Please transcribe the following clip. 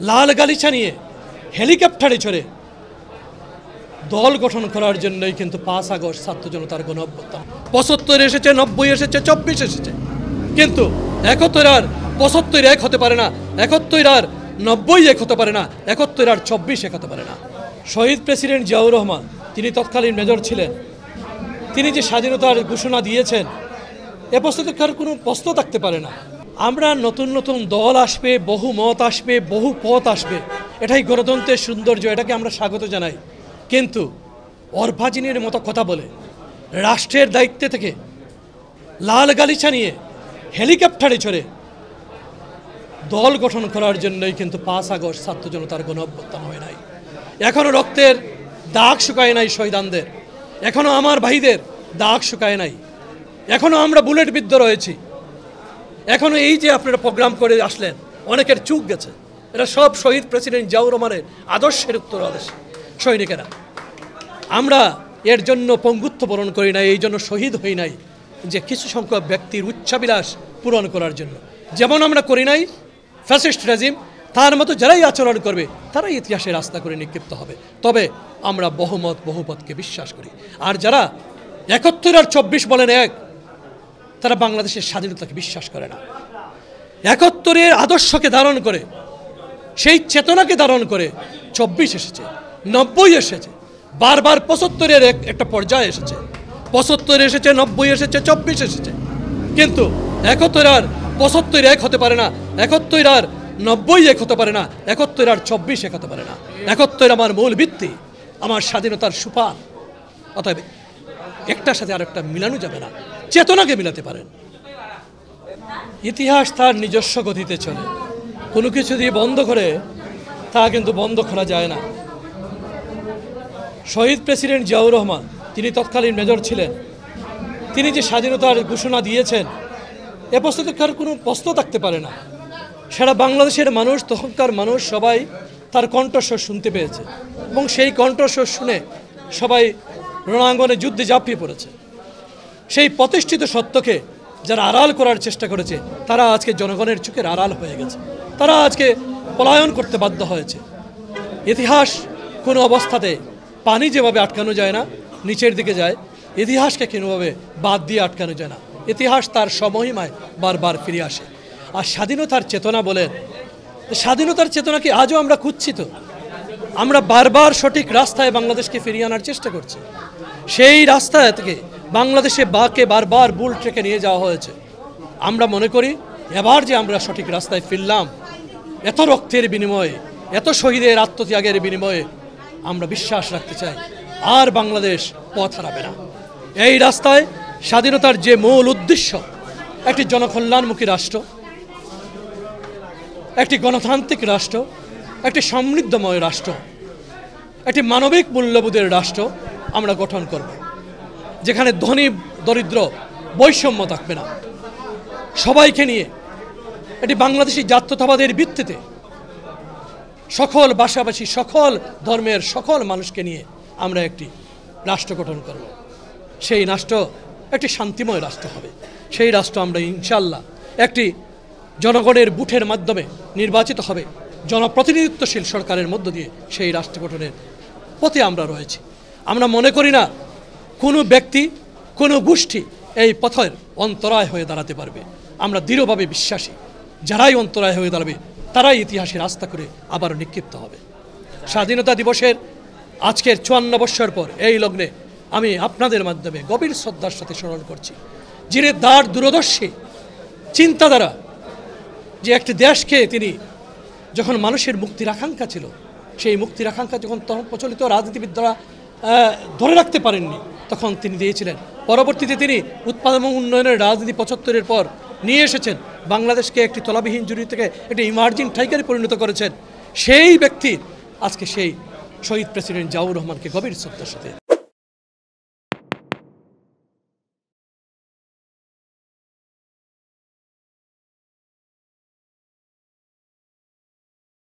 লাল গালিচা নিয়ে হেলিকপ্টারে চড়ে দল গঠন করার জন্যই কিন্তু 5 আগস্ট ছাত্র জনতার গণ অভ্যুত্থান। 75 এসেছে, 90 এসেছে, 24 এসেছে, কিন্তু 71 আর 75 এক হতে পারে না, 71 আর 90 এক হতে পারে না, 71 আর 24 এক হতে পারে না। শহীদ প্রেসিডেন্ট জিয়াউর রহমান, তিনি তৎকালীন মেজর ছিলেন, তিনি যে স্বাধীনতার ঘোষণা দিয়েছেন এ প্রশ্নে কোনো প্রশ্ন থাকতে পারে না। আমরা নতুন নতুন দল আসবে, বহু মত আসবে, বহু পথ আসবে, এটাই গণতন্ত্রের সৌন্দর্য, এটাকে আমরা স্বাগত জানাই। কিন্তু অর্ভাজিনের মতো কথা বলে রাষ্ট্রের দায়িত্বে থেকে লাল গালিচা নিয়ে হেলিকপ্টারে চড়ে দল গঠন করার জন্যই কিন্তু 5 আগস্ট ছাত্র জনতার গণ অভ্যুত্থান হয় নাই। এখনও রক্তের দাগ শুকায় নাই শহীদানদের, এখনও আমার ভাইদের দাগ শুকায় নাই, এখনও আমরা বুলেট বিদ্ধ রয়েছি, এখনও এই যে আপনারা প্রোগ্রাম করে আসলেন অনেকের চুক গেছে। এটা সব শহীদ প্রেসিডেন্ট জিয়াউর রহমানের আদর্শের উত্তরাদেশ সৈনিকেরা। আমরা এর জন্য পঙ্গুত্ব বরণ করি নাই, এই জন্য শহীদ হই নাই যে কিছু সংখ্যক ব্যক্তির উচ্চাবিলাস পূরণ করার জন্য। যেমন আমরা করি নাই ফ্যাসিস্ট রেজিম, তার মতো যারাই আচরণ করবে তারাই ইতিহাসে রাস্তা করে নিক্ষিপ্ত হবে। তবে আমরা বহুমত বহুপথকে বিশ্বাস করি। আর যারা 71 আর 24 বলেন এক, তারা বাংলাদেশের স্বাধীনতাকে বিশ্বাস করে না। 71-এর আদর্শকে ধারণ করে, সেই চেতনাকে ধারণ করে 24 এসেছে, 90 এসেছে, বারবার 75-এর একটা পর্যায়ে এসেছে, 75 এসেছে, 90 এসেছে, 24 এসেছে, কিন্তু 71 আর 75 এক হতে পারে না, 71 আর 90 এক হতে পারে না, 71 আর 24 এক হতে পারে না। 71 আমার মূল ভিত্তি, আমার স্বাধীনতার সুপার। অতএব একটার সাথে আরেকটা মিলানো যাবে না, চেতনাকে মিলাতে পারেন। ইতিহাস তার নিজস্ব গতিতে চলে, কোনো কিছু দিয়ে বন্ধ করে তা কিন্তু বন্ধ করা যায় না। শহীদ প্রেসিডেন্ট জিয়াউর রহমান, তিনি তৎকালীন মেজর ছিলেন, তিনি যে স্বাধীনতার ঘোষণা দিয়েছেন এ প্রশ্নে কোনো প্রশ্ন থাকতে পারে না। সারা বাংলাদেশের মানুষ, তখনকার মানুষ সবাই তার কণ্ঠস্বর শুনতে পেয়েছে এবং সেই কণ্ঠস্বর শুনে সবাই রণাঙ্গনে যুদ্ধে ঝাঁপিয়ে পড়েছে। সেই প্রতিষ্ঠিত সত্যকে যারা আড়াল করার চেষ্টা করেছে তারা আজকে জনগণের চোখের আড়াল হয়ে গেছে, তারা আজকে পলায়ন করতে বাধ্য হয়েছে। ইতিহাস কোনো অবস্থাতে পানি যেভাবে আটকানো যায় না, নিচের দিকে যায়, ইতিহাসকে কোনোভাবে বাদ দিয়ে আটকানো যায় না। ইতিহাস তার সমহিমায় বারবার ফিরে আসে। আর স্বাধীনতার চেতনা বলেন, স্বাধীনতার চেতনা কি আজও আমরা খুঁজছি? তো আমরা বারবার সঠিক রাস্তায় বাংলাদেশকে ফিরিয়ে আনার চেষ্টা করছি। সেই রাস্তা থেকে বাংলাদেশে বারবার বুল ট্রেকে নিয়ে যাওয়া হয়েছে। আমরা মনে করি এবার যে আমরা সঠিক রাস্তায় ফিরলাম, এত রক্তের বিনিময়ে, এত শহীদের আত্মত্যাগের বিনিময়ে আমরা বিশ্বাস রাখতে চাই আর বাংলাদেশ পথ হারাবে না। এই রাস্তায় স্বাধীনতার যে মূল উদ্দেশ্য, একটি জনকল্যাণমুখী রাষ্ট্র, একটি গণতান্ত্রিক রাষ্ট্র, একটি সমৃদ্ধময় রাষ্ট্র, একটি মানবিক মূল্যবোধের রাষ্ট্র আমরা গঠন করব, যেখানে ধনী দরিদ্র বৈষম্য থাকবে না, সবাইকে নিয়ে এটি বাংলাদেশি জাতীয়তাবাদের ভিত্তিতে সকল ভাষাভাষী, সকল ধর্মের সকল মানুষকে নিয়ে আমরা একটি রাষ্ট্র গঠন করব। সেই রাষ্ট্র একটি শান্তিময় রাষ্ট্র হবে। সেই রাষ্ট্র আমরা ইনশাল্লাহ একটি জনগণের ভোটের মাধ্যমে নির্বাচিত হবে, জনপ্রতিনিধিত্বশীল সরকারের মধ্য দিয়ে সেই রাষ্ট্র গঠনের পথে আমরা রয়েছি। আমরা মনে করি না কোনো ব্যক্তি, কোনো গোষ্ঠী এই পথের অন্তরায় হয়ে দাঁড়াতে পারবে। আমরা দৃঢ়ভাবে বিশ্বাসী যারাই অন্তরায় হয়ে দাঁড়াবে তারাই ইতিহাসে রাস্তা করে আবারও নিক্ষিপ্ত হবে। স্বাধীনতা দিবসের আজকের 54 বৎসর পর এই লগ্নে আমি আপনাদের মাধ্যমে গভীর শ্রদ্ধার সাথে স্মরণ করছি, যিনি তার দূরদর্শী চিন্তাধারা, যে একটি দেশকে তিনি যখন মানুষের মুক্তির আকাঙ্ক্ষা ছিল, সেই মুক্তির আকাঙ্ক্ষা যখন তখন প্রচলিত রাজনীতিবিদরা ধরে রাখতে পারেননি, তখন তিনি দিয়েছিলেন। পরবর্তীতে তিনি উৎপাদন এবং উন্নয়নের রাজনীতি 75-এর পর নিয়ে এসেছেন, বাংলাদেশকে একটি তলাবিহীন জুড়ি থেকে একটি ইমার্জিং টাইগারে পরিণত করেছেন। সেই ব্যক্তি আজকে সেই শহীদ প্রেসিডেন্ট জিয়াউর রহমানকে গভীর শ্রদ্ধার সাথে